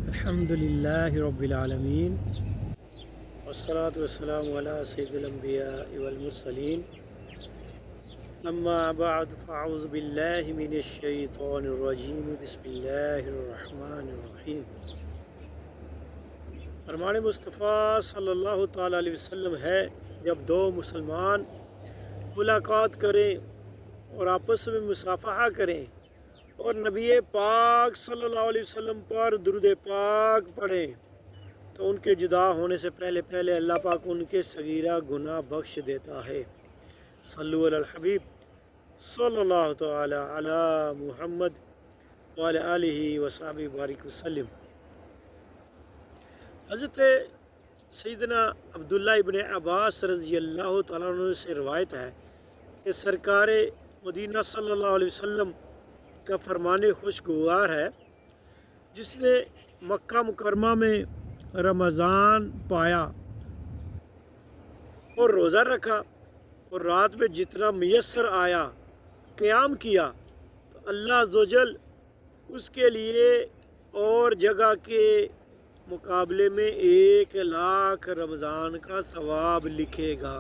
الحمدللہ رب العالمین والصلاة والسلام علی سید الانبیاء والمرسلین اما بعد فاعوذ باللہ من الشیطان الرجیم بسم اللہ الرحمن الرحیم۔ فرمان مصطفیٰ صلی اللہ تعالیٰ علیہ وسلم ہے، جب دو مسلمان ملاقات کریں اور آپس میں مصافحہ کریں اور نبی پاک صلی اللہ علیہ وسلم پر درود پاک پڑھیں تو ان کے جدا ہونے سے پہلے اللہ پاک ان کے صغیرہ گناہ بخش دیتا ہے۔ صلو علی الحبیب صلی اللہ تعالی علی محمد وعلی آلہ وصحبہ بارک وسلم۔ حضرت سیدنا عبداللہ ابن عباس رضی اللہ تعالیٰ عنہ سے روایت ہے کہ سرکار مدینہ صلی اللہ علیہ وسلم کا فرمان خوشگوار ہے، جس نے مکہ مکرمہ میں رمضان پایا اور روزہ رکھا اور رات میں جتنا میسر آیا قیام کیا تو اللہ عز و جل اس کے لیے اور جگہ کے مقابلے میں 1,00,000 رمضان کا ثواب لکھے گا،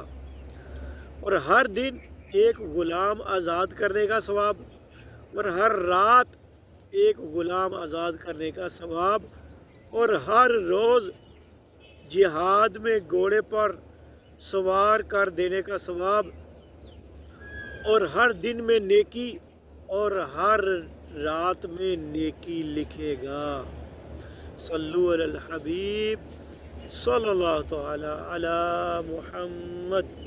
اور ہر دن ایک غلام آزاد کرنے کا ثواب، اور ہر رات ایک غلام آزاد کرنے کا ثواب، اور ہر روز جہاد میں گھوڑے پر سوار کر دینے کا ثواب، اور ہر دن میں نیکی اور ہر رات میں نیکی لکھے گا۔ صلو علی الحبیب صلی اللہ تعالی علی محمد۔